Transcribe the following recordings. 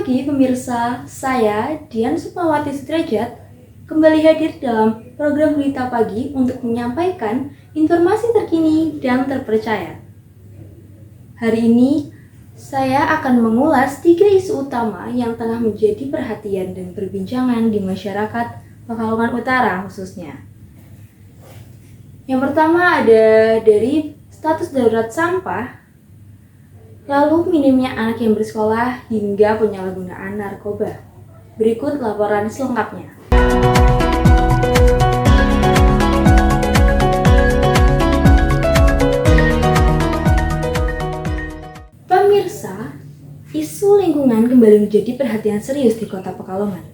pagi pemirsa, saya Dian Sukmawati Sudrajat kembali hadir dalam program Berita Pagi untuk menyampaikan informasi terkini dan terpercaya. Hari ini saya akan mengulas 3 isu utama yang tengah menjadi perhatian dan perbincangan di masyarakat Pekalongan Utara khususnya. Yang pertama ada dari status darurat sampah, lalu minimnya anak yang bersekolah hingga penyalahgunaan narkoba. Berikut laporan selengkapnya. Pemirsa, isu lingkungan kembali menjadi perhatian serius di Kota Pekalongan.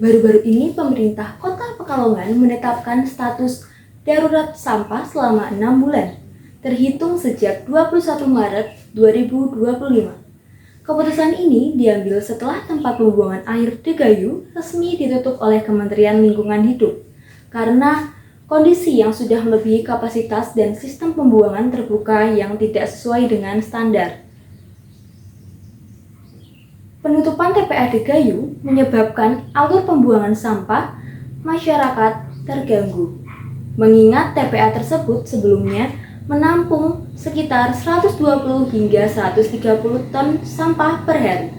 Baru-baru ini pemerintah Kota Pekalongan menetapkan status darurat sampah selama 6 bulan, terhitung sejak 21 Maret 2025. Keputusan ini diambil setelah tempat pembuangan air Degayu resmi ditutup oleh Kementerian Lingkungan Hidup karena kondisi yang sudah melebihi kapasitas dan sistem pembuangan terbuka yang tidak sesuai dengan standar. Penutupan TPA Degayu menyebabkan alur pembuangan sampah masyarakat terganggu, mengingat TPA tersebut sebelumnya menampung sekitar 120 hingga 130 ton sampah per hari.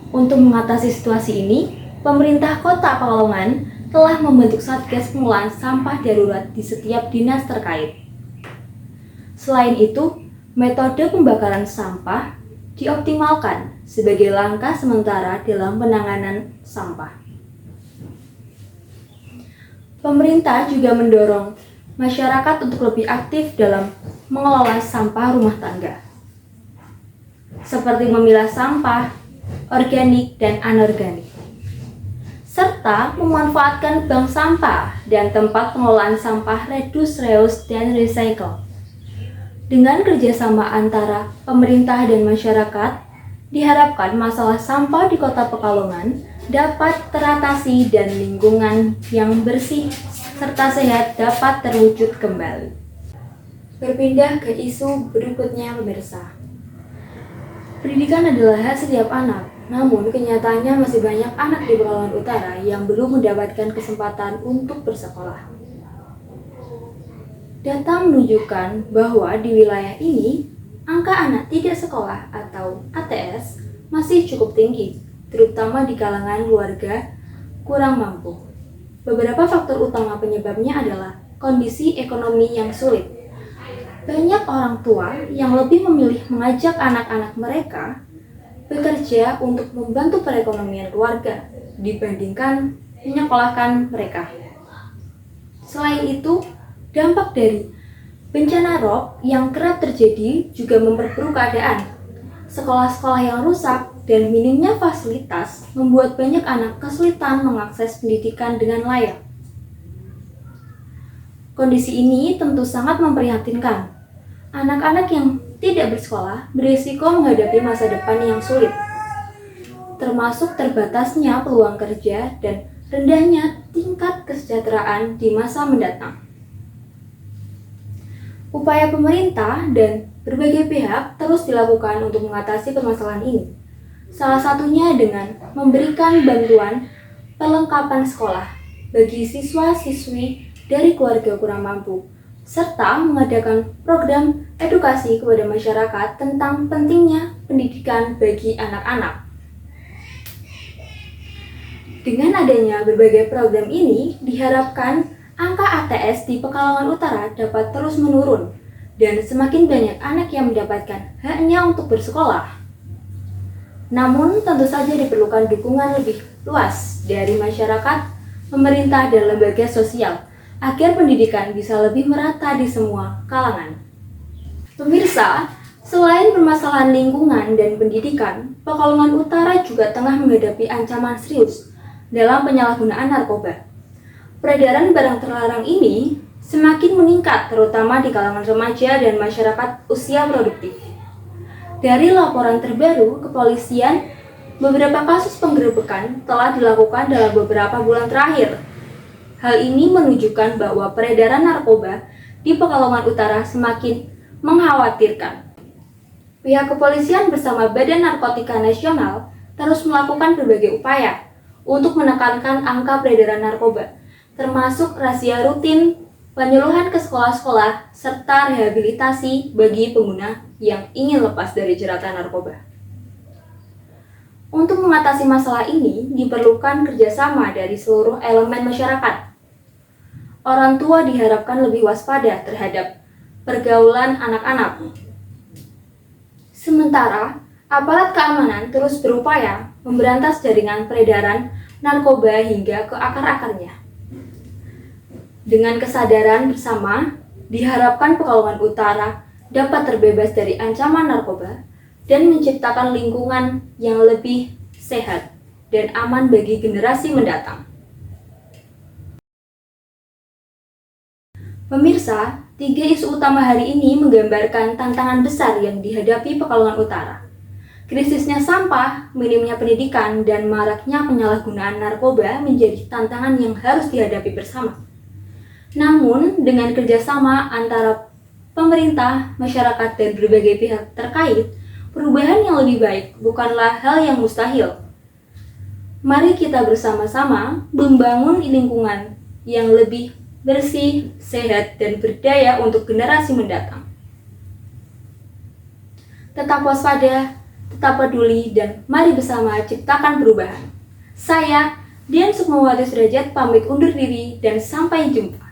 Untuk mengatasi situasi ini, pemerintah Kota Pekalongan telah membentuk Satgas Pengelolaan Sampah Darurat di setiap dinas terkait. Selain itu, metode pembakaran sampah dioptimalkan sebagai langkah sementara dalam penanganan sampah. Pemerintah juga mendorong masyarakat untuk lebih aktif dalam mengelola sampah rumah tangga, seperti memilah sampah organik dan anorganik, serta memanfaatkan bank sampah dan tempat pengelolaan sampah reduce, reuse, dan recycle. Dengan kerjasama antara pemerintah dan masyarakat, diharapkan masalah sampah di Kota Pekalongan dapat teratasi dan lingkungan yang bersih serta sehat dapat terwujud kembali. Berpindah ke isu berikutnya pemirsa. Pendidikan adalah hak setiap anak, namun kenyataannya masih banyak anak di Pekalongan Utara yang belum mendapatkan kesempatan untuk bersekolah. Data menunjukkan bahwa di wilayah ini, angka anak tidak sekolah atau ATS masih cukup tinggi, terutama di kalangan keluarga kurang mampu. Beberapa faktor utama penyebabnya adalah kondisi ekonomi yang sulit. Banyak orang tua yang lebih memilih mengajak anak-anak mereka bekerja untuk membantu perekonomian keluarga dibandingkan menyekolahkan mereka. Selain itu, dampak dari bencana rob yang kerap terjadi juga memperburuk keadaan. Sekolah-sekolah yang rusak dan minimnya fasilitas membuat banyak anak kesulitan mengakses pendidikan dengan layak. Kondisi ini tentu sangat memprihatinkan. Anak-anak yang tidak bersekolah berisiko menghadapi masa depan yang sulit, termasuk terbatasnya peluang kerja dan rendahnya tingkat kesejahteraan di masa mendatang. Upaya pemerintah dan berbagai pihak terus dilakukan untuk mengatasi permasalahan ini. Salah satunya dengan memberikan bantuan perlengkapan sekolah bagi siswa-siswi dari keluarga kurang mampu, serta mengadakan program edukasi kepada masyarakat tentang pentingnya pendidikan bagi anak-anak. Dengan adanya berbagai program ini, diharapkan angka ATS di Pekalongan Utara dapat terus menurun dan semakin banyak anak yang mendapatkan haknya untuk bersekolah. Namun, tentu saja diperlukan dukungan lebih luas dari masyarakat, pemerintah, dan lembaga sosial agar pendidikan bisa lebih merata di semua kalangan. Pemirsa, selain permasalahan lingkungan dan pendidikan, Pekalongan Utara juga tengah menghadapi ancaman serius dalam penyalahgunaan narkoba. Peredaran barang terlarang ini semakin meningkat terutama di kalangan remaja dan masyarakat usia produktif. Dari laporan terbaru kepolisian, beberapa kasus penggerebekan telah dilakukan dalam beberapa bulan terakhir. Hal ini menunjukkan bahwa peredaran narkoba di Pekalongan Utara semakin mengkhawatirkan. Pihak kepolisian bersama Badan Narkotika Nasional terus melakukan berbagai upaya untuk menekankan angka peredaran narkoba, termasuk razia rutin, penyuluhan ke sekolah-sekolah, serta rehabilitasi bagi pengguna yang ingin lepas dari jeratan narkoba. Untuk mengatasi masalah ini, diperlukan kerjasama dari seluruh elemen masyarakat. Orang tua diharapkan lebih waspada terhadap pergaulan anak-anak. Sementara, aparat keamanan terus berupaya memberantas jaringan peredaran narkoba hingga ke akar-akarnya. Dengan kesadaran bersama, diharapkan Pekalongan Utara dapat terbebas dari ancaman narkoba dan menciptakan lingkungan yang lebih sehat dan aman bagi generasi mendatang. Pemirsa, 3 isu utama hari ini menggambarkan tantangan besar yang dihadapi Pekalongan Utara. Krisisnya sampah, minimnya pendidikan, dan maraknya penyalahgunaan narkoba menjadi tantangan yang harus dihadapi bersama. Namun, dengan kerjasama antara pemerintah, masyarakat, dan berbagai pihak terkait, perubahan yang lebih baik bukanlah hal yang mustahil. Mari kita bersama-sama membangun lingkungan yang lebih bersih, sehat, dan berdaya untuk generasi mendatang. Tetap waspada, tetap peduli, dan mari bersama ciptakan perubahan. Saya, Dian Sukmawati Sudrajat, pamit undur diri dan sampai jumpa.